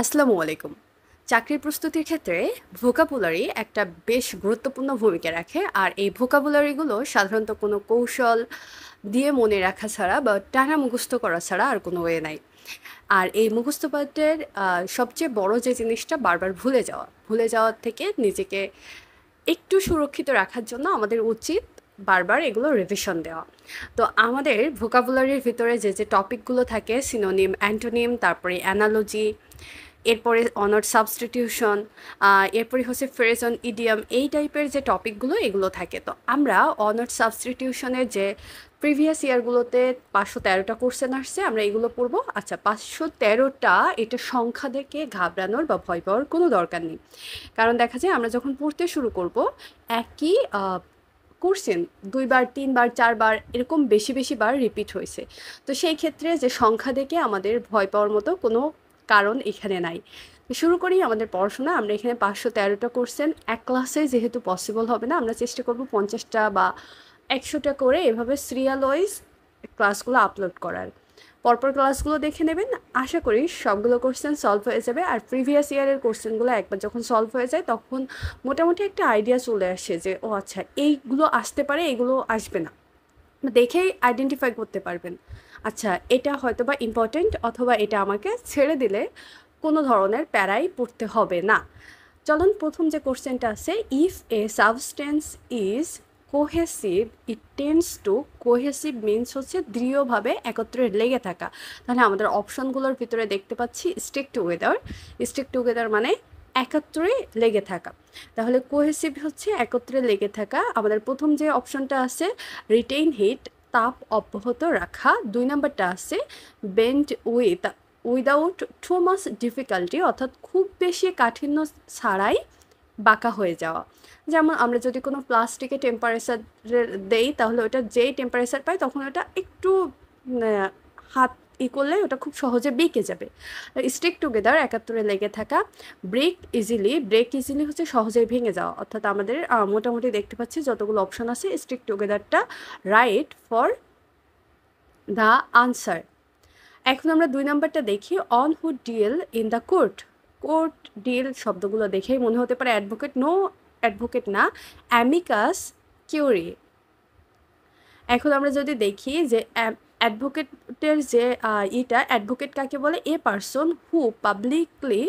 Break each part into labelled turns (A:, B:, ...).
A: আসসালামু আলাইকুম। চাকরির প্রস্তুতির ক্ষেত্রে ভোকাবুলারি একটা বেশ গুরুত্বপূর্ণ ভূমিকা রাখে। আর এই ভোকাবুলারিগুলো সাধারণত কোনো কৌশল দিয়ে মনে রাখা ছাড়া বা টানা মুখস্থ করা ছাড়া আর কোনো ওয়ে নাই। আর এই মুখস্থ পাঠের সবচেয়ে বড় যে জিনিসটা বারবার ভুলে যাওয়ার থেকে নিজেকে একটু সুরক্ষিত রাখার জন্য আমাদের উচিত বারবার এগুলো রিভিশন দেওয়া। তো আমাদের ভোকাবুলারির ভিতরে যে টপিকগুলো থাকে সিনোনিম, অ্যান্টোনিম, তারপরে অ্যানালজি, এরপরে অনার্ড সাবস্টিটিউশন, এরপরে হচ্ছে ফ্রেজ অন ইডিয়াম, এই টাইপের যে টপিকগুলো এগুলো থাকে। তো আমরা অনার্ড সাবস্টিটিউশনের যে প্রিভিয়াস ইয়ারগুলোতে 513টা কোশ্চেন আসছে, আমরা এগুলো পড়বো। আচ্ছা, 513টা এটা সংখ্যা দেখে ঘাবড়ানোর বা ভয় পাওয়ার কোনো দরকার নেই। কারণ দেখা যায় আমরা যখন পড়তে শুরু করব একই কোশ্চেন 2বার 3বার 4বার এরকম বেশি বার রিপিট হয়েছে। তো সেই ক্ষেত্রে যে সংখ্যা দেখে আমাদের ভয় পাওয়ার মতো কোনো কারণ এখানে নাই। তো শুরু করি আমাদের পড়াশোনা। আমরা এখানে 513টা কোশ্চেন এক ক্লাসে যেহেতু পসিবল হবে না, আমরা চেষ্টা করব 50টা বা 100টা করে এভাবে সিরিয়াল ওয়াইজ ক্লাসগুলো আপলোড করার। পরপর ক্লাসগুলো দেখে নেবেন, আশা করি সবগুলো কোশ্চেন সলভ হয়ে যাবে। আর প্রিভিয়াস ইয়ারের কোশ্চেনগুলো একবার যখন সলভ হয়ে যায় তখন মোটামুটি একটা আইডিয়া চলে আসে যে ও আচ্ছা এইগুলো আসতে পারে, এইগুলো আসবে না, দেখেই আইডেন্টিফাই করতে পারবেন। আচ্ছা, এটা হয়তো বা ইম্পর্টেন্ট, অথবা এটা আমাকে ছেড়ে দিলে কোনো ধরনের প্যারাই পড়তে হবে না। চলুন, প্রথম যে কোশ্চেনটা আছে, if A substance is cohesive it tends to, cohesive means হচ্ছে দৃঢ়ভাবে একত্রে লেগে থাকা। তাহলে আমাদের অপশনগুলোর ভিতরে দেখতে পাচ্ছি স্টিক টুগেদার। স্টিক টুগেদার মানে একত্রে লেগে থাকা। তাহলে কোহেসিভ হচ্ছে একত্রে লেগে থাকা। আমাদের প্রথম যে অপশনটা আছে রিটেইন হিট, তাপ অব্যাহত রাখা। 2 নাম্বারটা আছে bend without too much difficulty, অর্থাৎ খুব বেশি কাঠিন্য ছাড়াই বাঁকা হয়ে যাওয়া। যেমন আমরা যদি কোনো প্লাস্টিকে টেম্পারেচার দেই তাহলে ওটা যেই টেম্পারেচার পায় তখন ওটা একটু হাত করলে ওটা খুব সহজে বেঁকে যাবে। স্টিক টুগেদার একাত্তরে লেগে থাকা। ব্রেক ইজিলি হচ্ছে সহজেই ভেঙে যাওয়া। অর্থাৎ আমাদের মোটামুটি দেখতে পাচ্ছি যতগুলো অপশন আছে স্টিক টুগেদারটা রাইট ফর দ্য আনসার। এখন আমরা 2 নাম্বারটা দেখি, one who deal in the court. Court deal শব্দগুলো দেখেই মনে হতে পারে অ্যাডভোকেট। নো, অ্যাডভোকেট না, অ্যামিকাস কিউরি। এখন আমরা যদি দেখি যে অ্যাডভোকেটের যে অ্যাডভোকেট কাকে বলে, এ person who publicly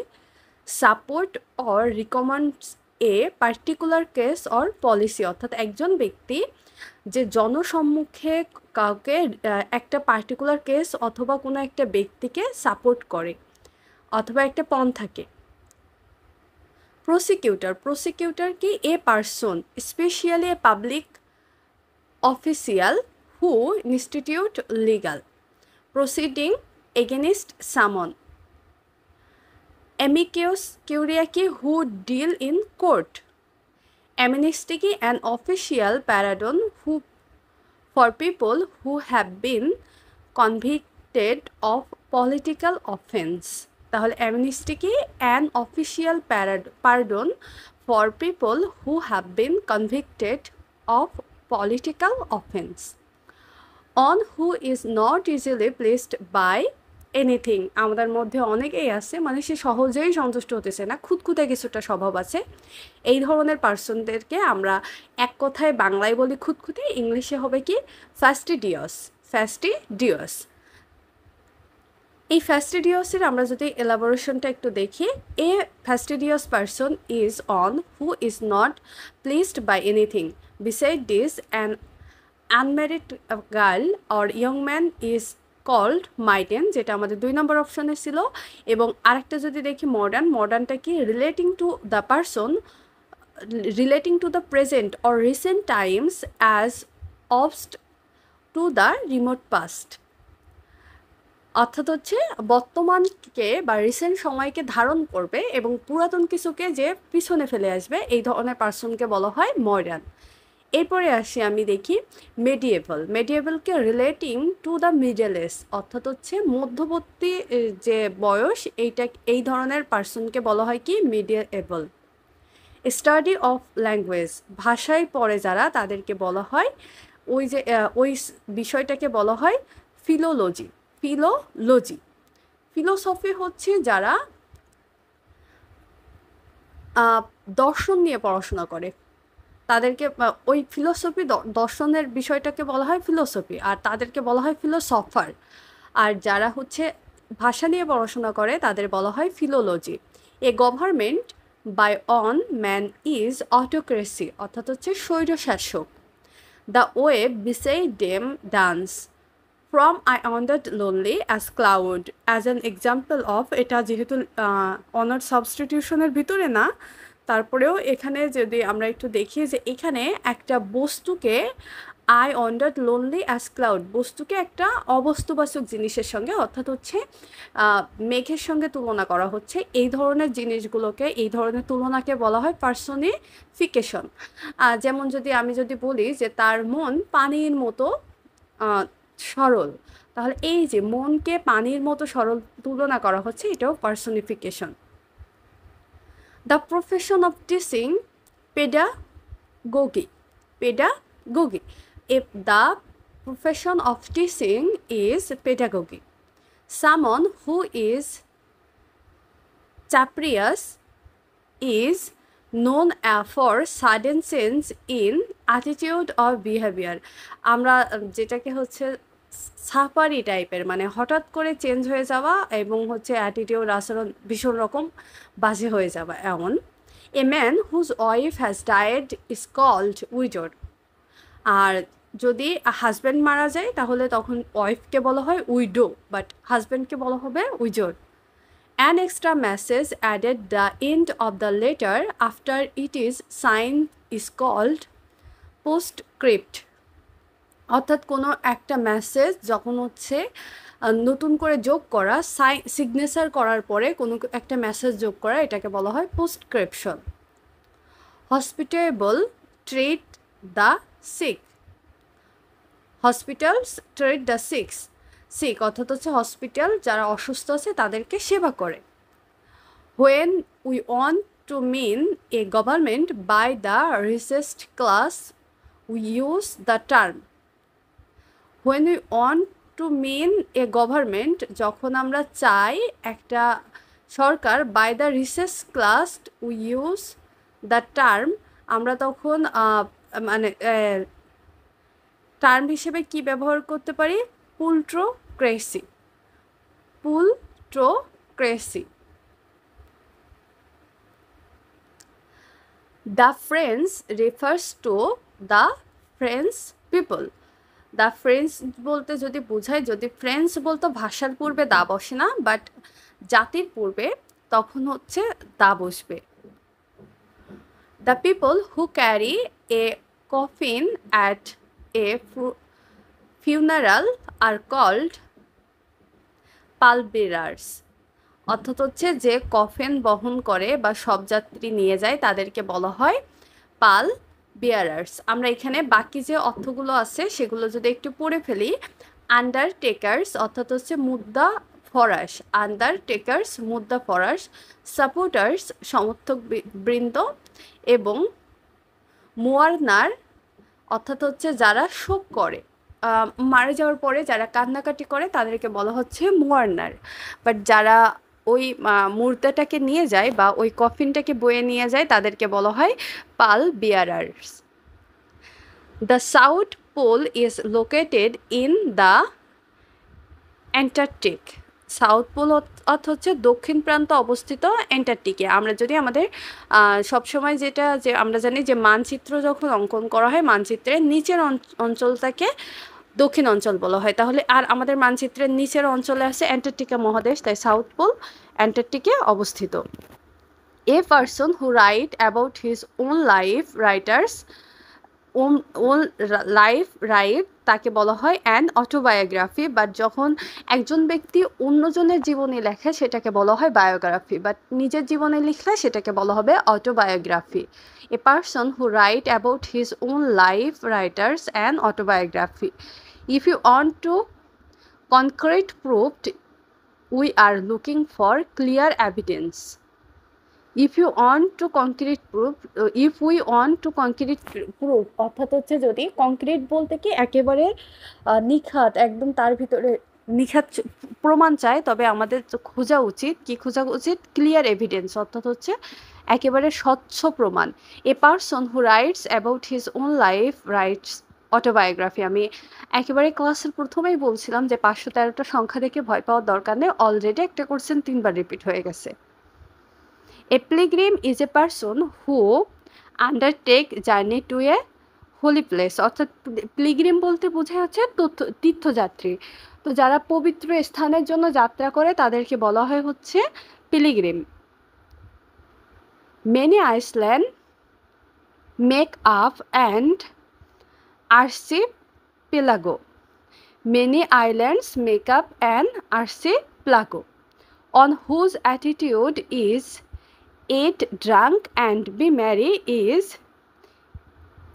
A: support or recommends a particular case or policy. অর্থাৎ একজন ব্যক্তি যে জনসম্মুখে কাউকে একটা পার্টিকুলার কেস অথবা কোনো একটা ব্যক্তিকে সাপোর্ট করে অথবা একটা পন্থাকে। প্রসিকিউটর কি, a person specially a public official who institute legal proceeding against someone. Amicus curiae কি, who deal in court. Amnesty কি, an official pardon who for people who have been convicted of political offense। তাহলে amnesty কি, an official pardon for people who have been convicted of political offence. On who is not easily placed by anything. আমাদের মধ্যে অনেকেই আছে মানে সে সহজেই সন্তুষ্ট হতেছে না, খুঁতখুঁতে কিছুটা স্বভাব আছে। এই ধরনের পার্সনদেরকে আমরা এক কথায় বাংলায় বলি খুঁতখুঁতে, ইংলিশে হবে কি ফ্যাস্টিডিয়াস। এই ফ্যাস্টিডিয়াসের আমরা যদি এলাবোরেশনটা একটু দেখি, a fastidious person is one who is not pleased by anything beside this an unmarried girl or young man is called maiden, যেটা আমাদের 2 নম্বর অপশনে ছিল। এবং আরেকটা যদি দেখি মডার্নটা কি, relating to the present or recent times as opposed to the remote past. অর্থাৎ হচ্ছে বর্তমানকে বা রিসেন্ট সময়কে ধারণ করবে এবং পুরাতন কিছুকে যে পিছনে ফেলে আসবে, এই ধরনের পার্সনকে বলা হয় মডার্ন। এরপরে আসি আমি দেখি মেডিয়েভেলকে relating to the middle age, অর্থাৎ হচ্ছে মধ্যবর্তী যে বয়স, এই ধরনের পার্সনকে বলা হয় কি মিডিয়েভেল। স্টাডি অফ ল্যাঙ্গুয়েজ, ভাষায় পড়ে যারা তাদেরকে বলা হয় ওই বিষয়টাকে বলা হয় ফিলোলজি। ফিলোসফি হচ্ছে যারা আহ, দর্শন নিয়ে পড়াশোনা করে তাদেরকে ওই ফিলোসফি দর্শনের বিষয়টাকে বলা হয় ফিলোসফি আর তাদেরকে বলা হয় ফিলোসফার। আর যারা হচ্ছে ভাষা নিয়ে পড়াশোনা করে তাদের বলা হয় philology. A government by one man is autocracy অর্থাৎ হচ্ছে স্বৈরশাসক। The way beside them dance from I wandered lonely as cloud as an example of, এটা যেহেতু অনার সাবস্টিটিউশনের ভিতরে না, তারপরেও এখানে যদি আমরা একটু দেখি যে এখানে একটা বস্তুকে I wandered lonely as cloud, বস্তুকে একটা অবস্তুবাচক জিনিসের সঙ্গে অর্থাৎ হচ্ছে মেঘের সঙ্গে তুলনা করা হচ্ছে। এই ধরনের জিনিসগুলোকে, এই ধরনের তুলনাকে বলা হয় পার্সনিফিকেশন। যেমন আমি যদি বলি যে তার মন পানির মতো সরল, তাহলে এই যে মনকে পানির মতো সরল তুলনা করা হচ্ছে, এটাও personification. The profession of teaching pedagogy pedagogy if the profession of teaching is pedagogy, someone who is capricious is known for sudden change in attitude or behavior। আমরা যেটাকে হচ্ছে সাফারি টাইপের, মানে হঠাৎ করে চেঞ্জ হয়ে যাওয়া এবং হচ্ছে অ্যাটিটিউড আচরণ ভীষণ রকম বাজে হয়ে যাওয়া এমন। A man whose wife has died is called widowed. আর যদি হাজব্যান্ড মারা যায় তাহলে তখন ওয়াইফকে বলা হয় উইডো, বাট হাজব্যান্ডকে বলা হবে উইডোড। An extra message added the end of the letter after it is signed is called postscript। অর্থাৎ কোনো একটা মেসেজ যখন হচ্ছে নতুন করে যোগ করা, সিগনেচার করার পরে কোনো একটা মেসেজ যোগ করা, এটাকে বলা হয় postscription. Hospitable treat the sick, hospitals treat the sick অর্থাৎ হচ্ছে হসপিটাল যারা অসুস্থ আছে তাদেরকে সেবা করে। When we want to mean a government by the richest class we use the term. When we want to mean a government, যখন আমরা চাই একটা সরকার, by the richest class we use the term, আমরা তখন মানে টার্ম হিসেবে কি ব্যবহার করতে পারি? Plutocracy. Plutocracy. The French refers to the French people. The French বলতে যদি বোঝায়, যদি ফ্রেঞ্চ বলতো ভাষার পূর্বে দা বসে না, বাট জাতির পূর্বে তখন হচ্ছে দা বসবে। The people who carry a coffin at a funeral are called pallbearers। অর্থাৎ হচ্ছে যে কফিন বহন করে বা শবযাত্রী নিয়ে যায় তাদেরকে বলা হয় পাল বিয়ারার্স। আমরা এখানে বাকি যে অর্থগুলো আছে সেগুলো যদি একটু পড়ে ফেলি, আন্ডারটেকার্স অর্থাৎ হচ্ছে মুদ্রা ফরাস, আন্ডারটেকার্স মুদ্রা ফরাস, সাপোর্টার্স সমর্থক বৃন্দ, এবং মোয়ার্নার অর্থাৎ হচ্ছে যারা শোক করে, মারা যাওয়ার পরে যারা কান্নাকাটি করে তাদেরকে বলা হচ্ছে মোয়ার্নার। বাট যারা ওই মুর্দাটাকে নিয়ে যায় বা ওই কফিনটাকে বয়ে নিয়ে যায় তাদেরকে বলা হয় pall bearers. The south pole is located in the antarctic. South pole অর্থ হচ্ছে দক্ষিণ প্রান্ত অবস্থিত অ্যান্টার্কটিকে। আমরা যদি আমাদের সবসময় যেটা যে আমরা জানি যে মানচিত্র যখন অঙ্কন করা হয় মানচিত্রের নিচের অঞ্চলটাকে দক্ষিণ অঞ্চল বলা হয়, তাহলে আর আমাদের মানচিত্রের নিচের অঞ্চলে আছে অ্যান্টার্কটিকা মহাদেশ, তাই সাউথ পোল অ্যান্টার্কটিকে অবস্থিত। A person who write about his own life writers own life write, তাকে বলা হয় অ্যান অটোবায়োগ্রাফি। বাট যখন একজন ব্যক্তি অন্যজনের জীবনী লেখে সেটাকে বলা হয় বায়োগ্রাফি, বাট নিজের জীবনে লিখলে সেটাকে বলা হবে autobiography. A person who write about his own life writers an autobiography. If you want to concrete proofed we are looking for clear evidence. If you want to concrete proof, if we want to concrete proof অর্থাৎ হচ্ছে যদি concrete বলতে কি একেবারে নিখাত, একদম তার ভিতরে নিখাত প্রমাণ চায়, তবে আমাদের খোঁজা উচিত, কি খোঁজা উচিত? ক্লিয়ার এভিডেন্স অর্থাৎ হচ্ছে একেবারে স্বচ্ছ প্রমাণ। এ person who writes about his own life rights autobiography. আমি একেবারে ক্লাসের প্রথমেই বলছিলাম যে 513টা সংখ্যা দেখে ভয় পাওয়ার দরকার নেই, অলরেডি একটা কোশ্চেন 3বার রিপিট হয়ে গেছে। A pilgrim is a person who undertake journey to a holy place, অর্থাৎ পিলগ্রিম বলতে বোঝায় হচ্ছে তীর্থযাত্রী। তো যারা পবিত্র স্থানের জন্য যাত্রা করে তাদেরকে বলা হয় হচ্ছে pilgrim. Many Iceland make up and archipelago. Many islands make up an archipelago, on whose attitude is eat, drunk, and be merry is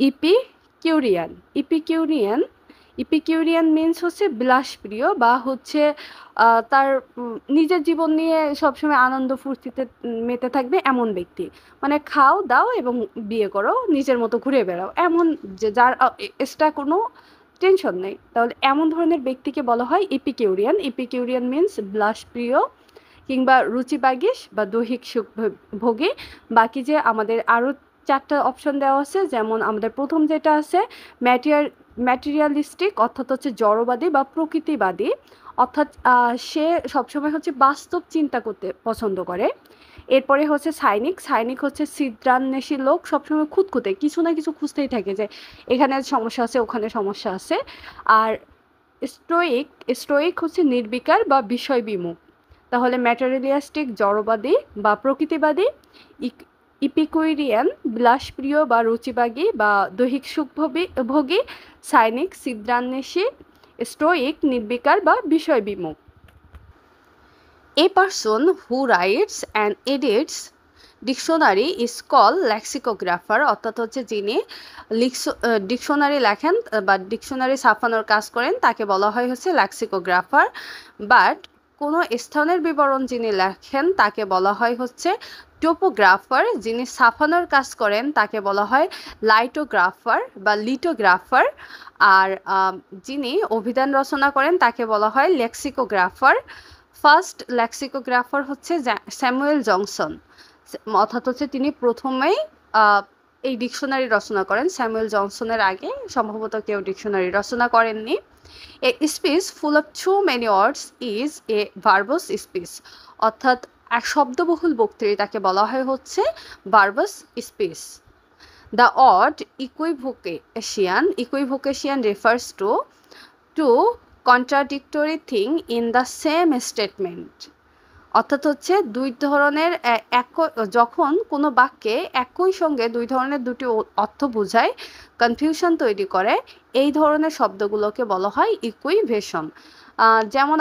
A: Epicurean. Epicurean means হচ্ছে বিলাসপ্রিয় বা হচ্ছে তার নিজের জীবন নিয়ে সবসময় আনন্দ ফুর্তিতে মেতে থাকবে এমন ব্যক্তি। মানে খাও দাও এবং বিয়ে করো, নিজের মতো ঘুরে বেড়াও, এমন যে যার এক্সট্রা কোনো টেনশন নেই, তাহলে এমন ধরনের ব্যক্তিকে বলা হয় এপিকিউরিয়ান। এপিকিউরিয়ান মিন্স বিলাসপ্রিয় কিংবা রুচিবাগীশ বা দৈহিক সুখ ভোগী। বাকি যে আমাদের আরও 4টা অপশন দেওয়া আছে, যেমন আমাদের প্রথম যেটা আছে ম্যাটেরিয়ালিস্টিক, অর্থাৎ হচ্ছে জড়বাদী বা প্রকৃতিবাদী, অর্থাৎ সে সবসময় হচ্ছে বাস্তব চিন্তা করতে পছন্দ করে। এরপরে হচ্ছে সাইনিক হচ্ছে সিদ্ধান্বেষী লোক, সবসময় খুঁতখুঁতে কিছু না কিছু খুঁজতেই থাকে যে এখানে সমস্যা আছে ওখানে সমস্যা আছে। আর স্টোইক হচ্ছে নির্বিকার বা বিষয় বিমুখ। তাহলে ম্যাটেরিয়ালিস্টিক জড়বাদী বা প্রকৃতিবাদী, ইপিকুইরিয়ান বিলাসপ্রিয় বা রুচিবাগী বা দৈহিক সুখভোগী, সাইনিক সিদ্ধান্বেষী, স্টোইক নির্বিকার বা বিষয় বিমুখ। A person who writes and edits dictionary is call lexicographer, অর্থাৎ হচ্ছে যিনি ডিকশনারি লেখেন বা ডিকশনারি ছাপানোর কাজ করেন তাকে বলা হয় হচ্ছে লেক্সিকোগ্রাফার। বাট কোনো স্থানের বিবরণ যিনি লেখেন তাকে বলা হয় হচ্ছে টোপোগ্রাফার। যিনি ছাপানোর কাজ করেন তাকে বলা হয় লাইটোগ্রাফার বা লিটোগ্রাফার। আর যিনি অভিধান রচনা করেন তাকে বলা হয় লেক্সিকোগ্রাফার। ফার্স্ট লেক্সিকোগ্রাফার হচ্ছে স্যামুয়েল জনসন, অর্থাৎ হচ্ছে তিনি প্রথমেই এই ডিকশনারি রচনা করেন। স্যামুয়েল জনসনের আগে সম্ভবত কেউ ডিকশনারি রচনা করেননি। A speech full of too many words is a verbose speech, অর্থাৎ এক শব্দবহুল বক্তৃতাকে বলা হয় হচ্ছে verbose speech. The word equivocation refers to contradictory thing in the same statement, অর্থাৎ হচ্ছে দুই ধরনের যখন কোনো বাক্যে একই সঙ্গে দুই ধরনের দুটি অর্থ বোঝায়, কনফিউশন তৈরি করে, এই ধরনের শব্দগুলোকে বলা হয় ইকুইভেশন। যেমন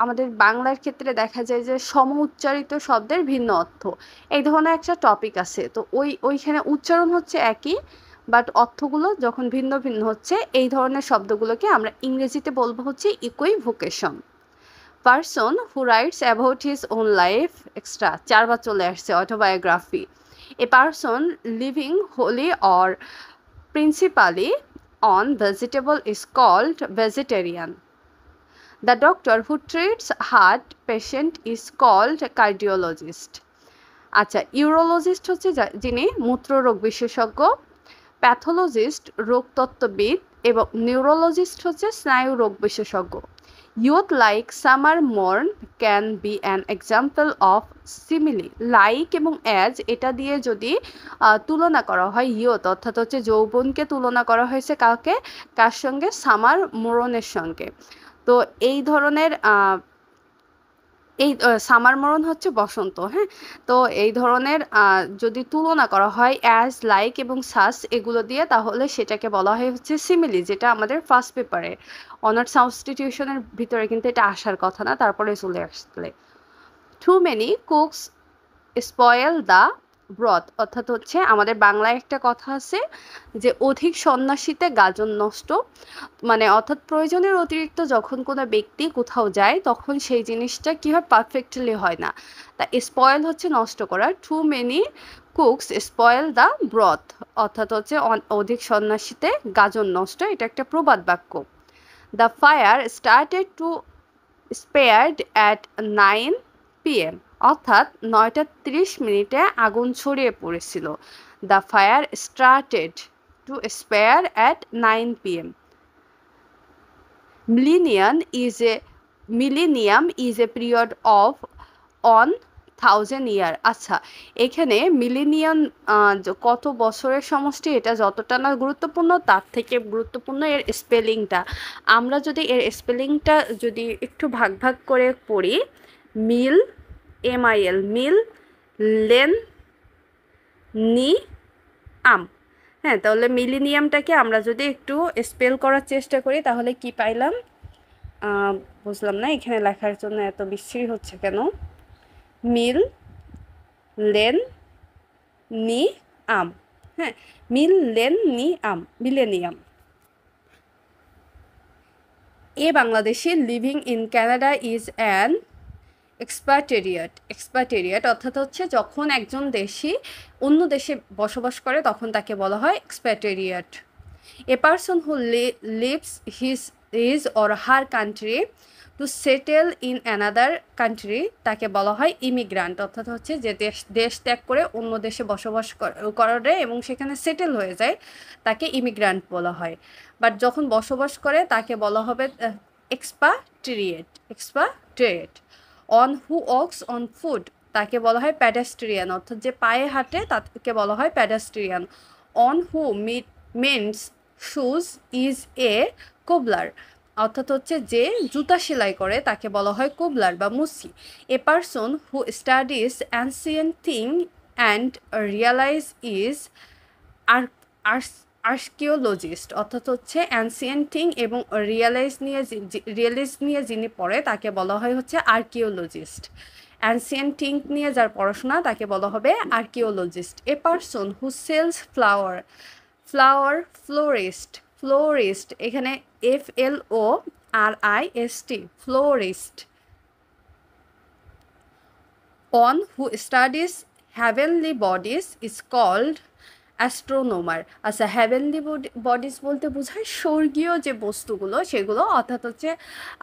A: আমাদের বাংলার ক্ষেত্রে দেখা যায় যে সম উচ্চারিত শব্দের ভিন্ন অর্থ, এই ধরনের একটা টপিক আছে। তো ওইখানে উচ্চারণ হচ্ছে একই, বাট অর্থগুলো যখন ভিন্ন ভিন্ন হচ্ছে, এই ধরনের শব্দগুলোকে আমরা ইংরেজিতে বলবো হচ্ছে equivocation. Person who writes about his own life, extra 4বার চলে আসছে autobiography. A person living wholly or principally on vegetable is called vegetarian. The doctor who treats heart patient is called cardiologist. আচ্ছা, ইউরোলজিস্ট হচ্ছে যিনি মূত্ররোগ বিশেষজ্ঞ, pathologist রোগতত্ত্ববিদ এবং neurologist হচ্ছে স্নায়ু রোগ বিশেষজ্ঞ। Youth like summer mourn can be an example of simile. Like এবং অ্যাজ এটা দিয়ে যদি তুলনা করা হয়, ইয়ত অর্থাৎ হচ্ছে যৌবনকে তুলনা করা হয়েছে কার সঙ্গে? সামার মরণের সঙ্গে। তো এই ধরনের এই সামার মরণ হচ্ছে বসন্ত, হ্যাঁ। তো এই ধরনের যদি তুলনা করা হয় অ্যাজ, লাইক এবং সাস এগুলো দিয়ে, তাহলে সেটাকে বলা হয় হচ্ছে সিমিলি, যেটা আমাদের ফার্স্ট পেপারে অনার্স সাবস্টিটিউশনের ভিতরে কিন্তু এটা আসার কথা না, তারপরে চলে আসলে। Too many cooks spoil the broth, অর্থাৎ হচ্ছে আমাদের বাংলায় একটা কথা আছে যে অধিক সন্ন্যাসীতে গাজন নষ্ট, মানে অর্থাৎ প্রয়োজনের অতিরিক্ত যখন কোনো ব্যক্তি কোথাও যায় তখন সেই জিনিসটা কী হয়, পারফেক্টলি হয় না। তা স্পয়েল হচ্ছে নষ্ট করা। Too many cooks spoil the broth, অর্থাৎ হচ্ছে অধিক সন্ন্যাসীতে গাজন নষ্ট, এটা একটা প্রবাদ বাক্য। The fire started to spread at 9 p.m. অর্থাৎ 9:30 আগুন ছড়িয়ে পড়েছিল। The fire started to spare at 9 p.m. Millennium is a period of 1000 ইয়ার। আচ্ছা, এখানে মিলেনিয়াম কত বছরের সমষ্টি, এটা যতটা না গুরুত্বপূর্ণ তার থেকে গুরুত্বপূর্ণ এর স্পেলিংটা। আমরা যদি এর স্পেলিংটা যদি একটু ভাগ ভাগ করে পড়ি, MIL মিল, লেন নি আম। হ্যাঁ, তাহলে মিলেনিয়ামটাকে আমরা যদি একটু স্পেল করার চেষ্টা করি তাহলে কি পাইলাম বুঝলাম না, এখানে লেখার জন্য এত বিশ্রী হচ্ছে কেন। মিল লেন নি আম। হ্যাঁ, millennium. A Bangladeshi living in Canada is an expatriate অর্থাৎ হচ্ছে যখন একজন দেশি অন্য দেশে বসবাস করে তখন তাকে বলা হয় expatriate. A person who leaves his or her country to settle in another country তাকে বলা হয় ইমিগ্রান্ট অর্থাৎ হচ্ছে যে দেশ ত্যাগ করে অন্য দেশে বসবাস করে এবং সেখানে সেটেল হয়ে যায় তাকে ইমিগ্রান্ট বলা হয়। বাট যখন বসবাস করে তাকে বলা হবে expatriate. One who walks on foot তাকে বলা হয় প্যাডেস্ট্রিয়ান অর্থাৎ যে পায়ে হাঁটে তাকে বলা হয় pedestrian. One who mends shoes is a cobbler অর্থাৎ হচ্ছে যে জুতা সেলাই করে তাকে বলা হয় কোবলার বা মুসি। A person who studies ancient thing and realize is archaeologist অর্থাৎ হচ্ছে অ্যানসিয়েন্ট থিং এবং রিয়ালাইজ নিয়ে যিনি পড়ে তাকে বলা হয় হচ্ছে আর্কিওলজিস্ট। অ্যানসিয়েন্ট থিং নিয়ে যার পড়াশোনা তাকে বলা হবে archaeologist. A person who sells florist এখানে FLORIST florist. One who studies heavenly bodies is called astronomer. আচ্ছা, হ্যাভেনলি বডিজ বলতে বোঝায় স্বর্গীয় যে বস্তুগুলো সেগুলো অর্থাৎ হচ্ছে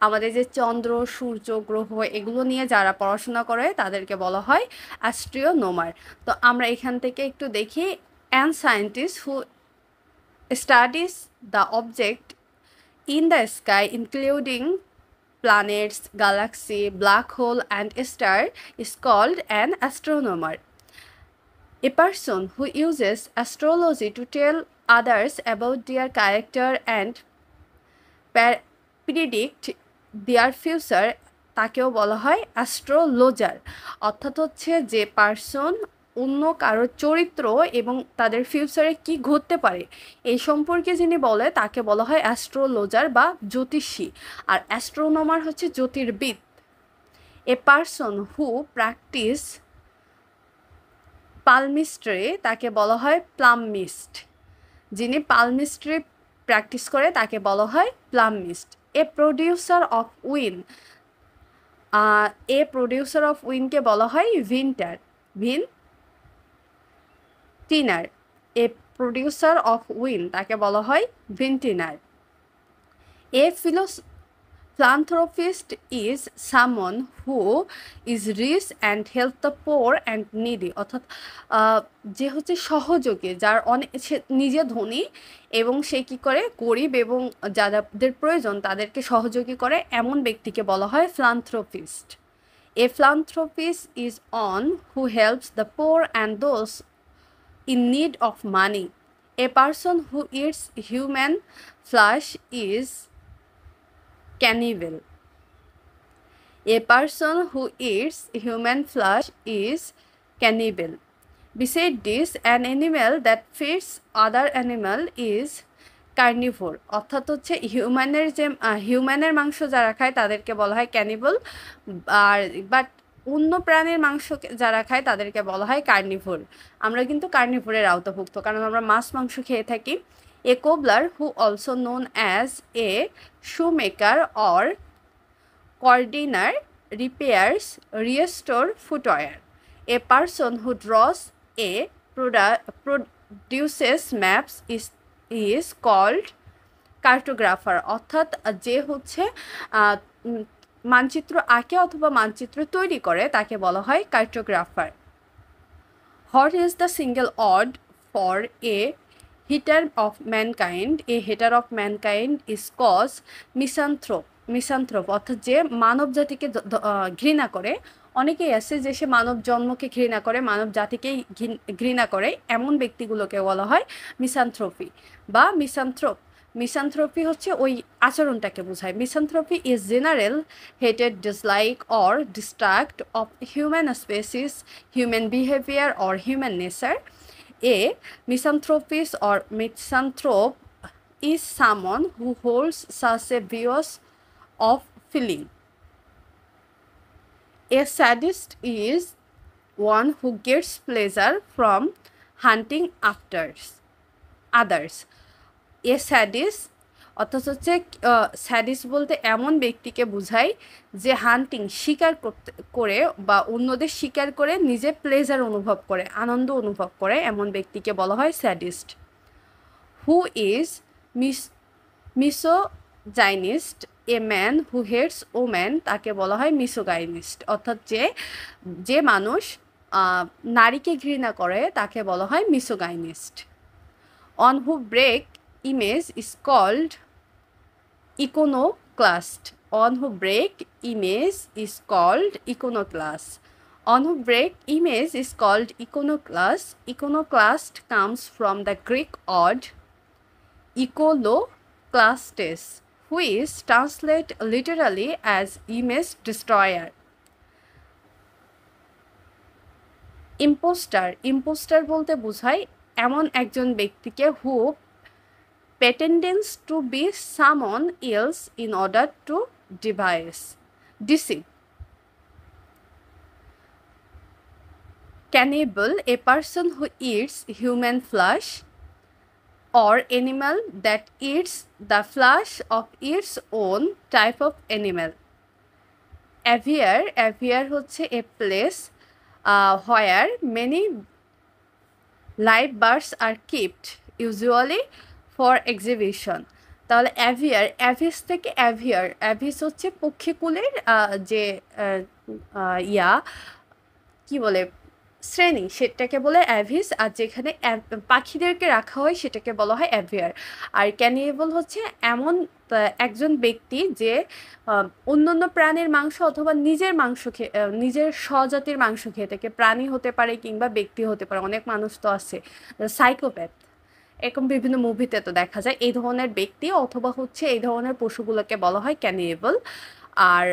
A: আমাদের যে চন্দ্র সূর্য গ্রহ এগুলো নিয়ে যারা পড়াশোনা করে তাদেরকে বলা হয় অ্যাস্ট্রোনোমার। তো আমরা এখান থেকে একটু দেখি, an scientist who studies the object in the sky including planets, galaxy, black hole and star is called an astronomer. A person who uses astrology to tell others about their character and predict their future তাকেও বলা হয় astrologer অর্থাৎ হচ্ছে যে person অন্য কারোর চরিত্র এবং তাদের ফিউচারে কি ঘটতে পারে এই সম্পর্কে যিনি বলে তাকে বলা হয় অ্যাস্ট্রোলজার বা জ্যোতিষী। আর অ্যাস্ট্রোনমার হচ্ছে জ্যোতির্বিদ। এ পার্সন হু প্র্যাকটিস পালমিস্ট্রি তাকে বলা হয় প্লামিস্ট। যিনি পালমিস্ট্রি প্র্যাকটিস করে তাকে বলা হয় প্লামিস্ট। এ প্রডিউসার অফ উইনকে বলা হয় ভিনটিনার। এ প্রডিউসার অফ উইন তাকে বলা হয় ভিনটিনার। এ philanthropist is someone who is rich and help the poor and needy অর্থাৎ যে হচ্ছে সহযোগী যার অনেক সে নিজে ধনী এবং সে কী করে গরিব এবং যাদের প্রয়োজন তাদেরকে সহযোগী করে এমন ব্যক্তিকে বলা হয় philanthropist. A philanthropist is one who helps the poor and those in need of money. A person who eats human flesh is cannibal. A person who eats human flesh is cannibal. Besides this, an animal that feeds other animal is carnivore. অর্থাৎ হচ্ছে হিউম্যানের মাংস যারা খায় তাদেরকে বলা হয় ক্যানিবল, আর but অন্য প্রাণীর মাংস যারা খায় তাদেরকে বলা হয় কার্নিভোর। আমরা কিন্তু কার্নিভোরের আওতাভুক্ত কারণ আমরা মাংস খেয়ে থাকি। A cobbler who also known as a shoemaker or cordiner repairs restore footwear. A person who draws a produces maps is called cartographer অর্থাৎ যে হচ্ছে মানচিত্র আঁকে অথবা মানচিত্র তৈরি করে তাকে বলা হয় cartographer. What is the single word for a hater of mankind? A hater of mankind is called misanthrope. মিসান্থ্রোপ অর্থাৎ যে মানব জাতিকে ঘৃণা করে। অনেকেই আছে যে সে মানব জন্মকে ঘৃণা করে, মানব জাতিকেই ঘৃণা করে, এমন ব্যক্তিগুলোকে বলা হয় মিসান্থ্রোপি বা মিসান্থ্রোপ। মিসান্থ্রোপি হচ্ছে ওই আচরণটাকে বোঝায়। Misanthropy is general hated, dislike or distract of human species, human behavior or human nature. A misanthropist or misanthrope is someone who holds such a views of feeling. A sadist is one who gets pleasure from hunting after others. A sadist অর্থাৎ হচ্ছে স্যাডিস বলতে এমন ব্যক্তিকে বোঝায় যে হান্টিং শিকার করে বা অন্যদের শিকার করে নিজে প্লেজার অনুভব করে, আনন্দ অনুভব করে, এমন ব্যক্তিকে বলা হয় sadist. Who is misogynist? A man who hates woman, তাকে বলা হয় মিসোগাইনিস্ট। অর্থাৎ যে মানুষ নারীকে ঘৃণা করে তাকে বলা হয় misogynist. One who break image is called iconoclast. On who break image is called iconoclast. On who break image is called iconoclast. Iconoclast comes from the Greek word ikonoklastes, which translate literally as image destroyer. Imposter বলতে বোঝায় এমন একজন ব্যক্তিকে who pretends to be someone else in order to deceive. Cannibal, a person who eats human flesh or animal that eats the flesh of its own type of animal. Aviar হচ্ছে a place where many live birds are kept, usually for exhibition. তাহলে অ্যাভিস থেকে অ্যাভিস হচ্ছে পক্ষীকুলের যে কি বলে শ্রেণী, সেটাকে বলে অ্যাভিস। আর যেখানে পাখিদেরকে রাখা হয় সেটাকে বলা হয় অ্যাভিয়ার। আর ক্যানিবল হচ্ছে এমন একজন ব্যক্তি যে অন্যান্য প্রাণীর মাংস অথবা নিজের মাংস নিজের স্বজাতির মাংস খেয়ে থাকে। প্রাণী হতে পারে কিংবা ব্যক্তি হতে পারে, অনেক মানুষ তো আছে সাইকোপ্যাথ, এরকম বিভিন্ন মুভিতে তো দেখা যায়। এই ধরনের ব্যক্তি অথবা হচ্ছে এই ধরনের পশুগুলোকে বলা হয় ক্যানিবল। আর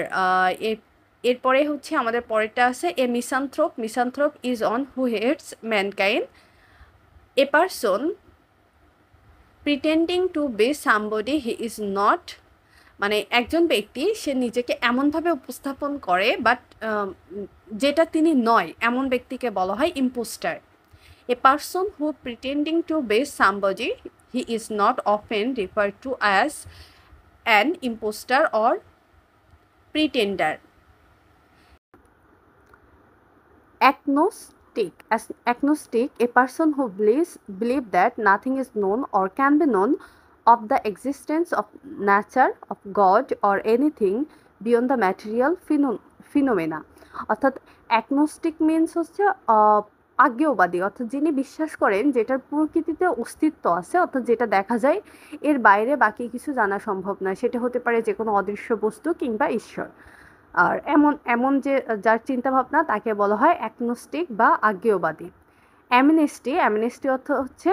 A: এরপরে হচ্ছে আমাদের পরেরটা আছে a misanthrope is one who hates mankind. A person pretending to be somebody he is not, মানে একজন ব্যক্তি সে নিজেকে এমনভাবে উপস্থাপন করে বাট যেটা তিনি নয়, এমন ব্যক্তিকে বলা হয় impostor. A person who pretending to be somebody he is not often referred to as an imposter or pretender. Agnostic, a person who believe that nothing is known or can be known of the existence of nature, of God or anything beyond the material phenomena. অর্থাৎ agnostic means হচ্ছে আজ্ঞেয়বাদী, অর্থাৎ যিনি বিশ্বাস করেন যেটার প্রকৃতিতে অস্তিত্ব আছে, অর্থাৎ যেটা দেখা যায় এর বাইরে বাকি কিছু জানা সম্ভব নয়। সেটা হতে পারে যে কোনো অদৃশ্য বস্তু কিংবা ঈশ্বর। আর এমন যে যার চিন্তাভাবনা তাকে বলা হয় অ্যাগনোস্টিক বা আজ্ঞেয়বাদী। অ্যামনেস্টি অর্থ হচ্ছে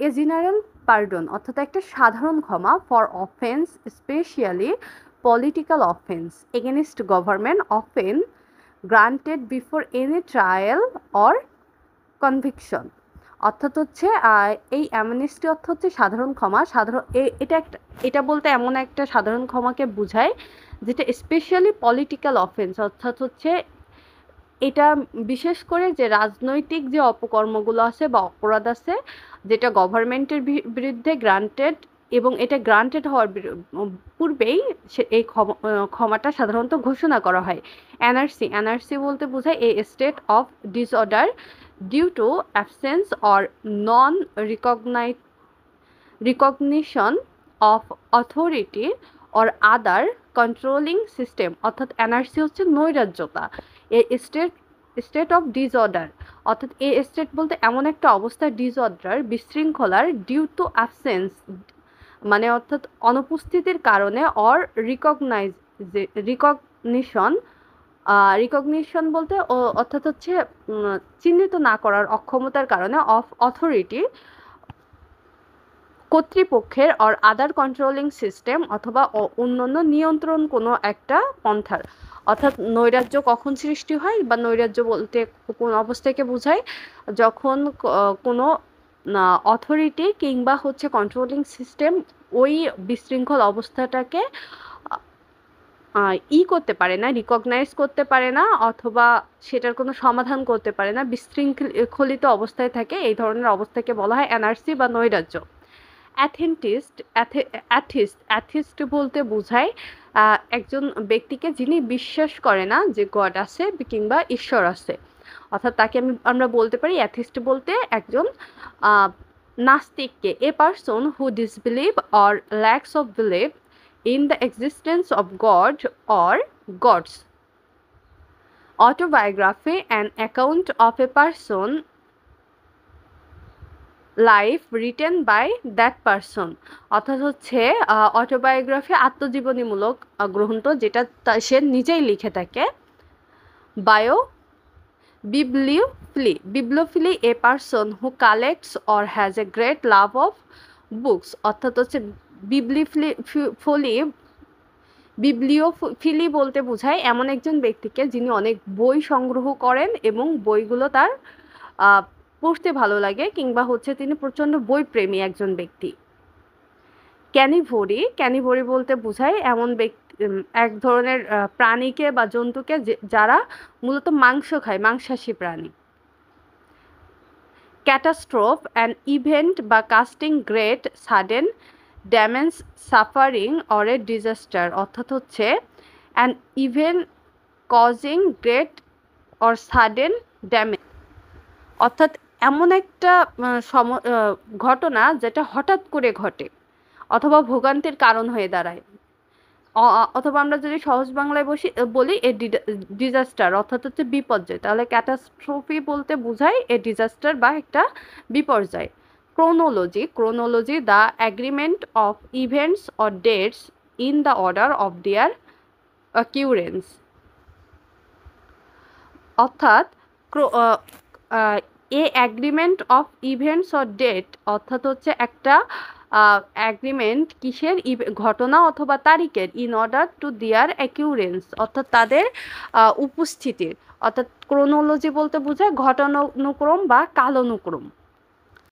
A: এ জেনারেল পার্ডন, অর্থাৎ একটা সাধারণ ক্ষমা for offence, specially political offence against government, often granted before any trial or conviction. অর্থাৎ হচ্ছে এই অ্যামনেস্টি অর্থ হচ্ছে সাধারণ ক্ষমা। এটা বলতে এমন একটা সাধারণ ক্ষমাকে বোঝায় যেটা স্পেশালি পলিটিক্যাল অফেন্স, অর্থাৎ হচ্ছে এটা বিশেষ করে যে রাজনৈতিক যে অপকর্মগুলো আছে বা অপরাধ আছে যেটা গভর্নমেন্টের বিরুদ্ধে গ্রান্টেড, এবং এটা গ্রান্টেড হওয়ার পূর্বেই এই ক্ষমাটা সাধারণত ঘোষণা করা হয়। এনআরসি বলতে বোঝায় a state of disorder due to absence or non recognition of authority or other controlling system, অর্থাৎ এনআরসি হচ্ছে নৈরাজ্যতা। এ স্টেট অফ ডিসঅর্ডার, অর্থাৎ এ স্টেট বলতে এমন একটা অবস্থা, ডিসঅর্ডার বিশৃঙ্খলার, ডিউ টু অ্যাবসেন্স মানে অর্থাৎ অনুপস্থিতির কারণে, অর রিকগনিশন, রিকগনিশন বলতে অর্থাৎ হচ্ছে চিহ্নিত না করার অক্ষমতার কারণে, অফ অথরিটি কর্তৃপক্ষের, অর আদার কন্ট্রোলিং সিস্টেম অথবা অন্যান্য নিয়ন্ত্রণ কোনো একটা পন্থার। অর্থাৎ নৈরাজ্য কখন সৃষ্টি হয় বা নৈরাজ্য বলতে কোন অবস্থাকে বোঝায়, যখন কোনো অথরিটি কিংবা হচ্ছে কন্ট্রোলিং সিস্টেম ওই বিশৃঙ্খল অবস্থাটাকে করতে পারে না, রিকগনাইজ করতে পারে না, অথবা সেটার কোনো সমাধান করতে পারে না, বিশৃঙ্খলিত অবস্থায় থাকে। এই ধরনের অবস্থাকে বলা হয় এনআরসি বা নৈরাজ্য। অ্যাথিস্ট বলতে বোঝায় একজন ব্যক্তিকে যিনি বিশ্বাস করে না যে গড আছে কিংবা ঈশ্বর আছে, অর্থাৎ তাকে আমরা বলতে পারি অ্যাথিস্ট বলতে একজন নাস্তিককে। A person who disbelieve or lacks of believe in the existence of God or gods. Autobiography, an account of a person life written by that person, অর্থাৎ হচ্ছে অটোবায়োগ্রাফি আত্মজীবনীমূলক গ্রন্থ যেটা সে নিজেই লিখে থাকে। Bio বিবলিওফিলি A person who collects or has a great love of books, অর্থাৎ হচ্ছে বিবলিওফিলি বলতে বোঝায় এমন একজন ব্যক্তিকে যিনি অনেক বই সংগ্রহ করেন এবং বইগুলো তার পড়তে ভালো লাগে, কিংবা হচ্ছে তিনি প্রচণ্ড বই প্রেমী একজন ব্যক্তি। ক্যানিভোরি বলতে বোঝায় এমন ব্যক্তি, এক ধরনের প্রাণীকে বা জন্তুকে যারা মূলত মাংস খায়, মাংসাশী প্রাণী। ক্যাটাস্ট্রোফ, অ্যান ইভেন্ট বা casting great sudden damage, suffering or a disaster, অর্থাৎ হচ্ছে an event causing great or sudden damage, অর্থাৎ এমন একটা ঘটনা যেটা হঠাৎ করে ঘটে অথবা ভোগান্তির কারণ হয়ে দাঁড়ায়, অথবা আমরা যদি সহজ বাংলায় বলি এ ডিজাস্টার, অর্থাৎ হচ্ছে বিপর্যয়। তাহলে ক্যাটাস্ট্রফি বলতে বোঝায় এ ডিজাস্টার বা একটা বিপর্যয়। Chronology the agreement of events or dates in the order of their occurrence, অর্থাৎ a agreement of events or date, অর্থাৎ হচ্ছে একটা অ্যাগ্রিমেন্ট কিসের, ঘটনা অথবা তারিখের, in order to their occurrence, অর্থাৎ তাদের উপস্থিতির। অর্থাৎ ক্রোনোলজি বলতে বোঝায় ঘটনানুক্রম বা কালানুক্রম।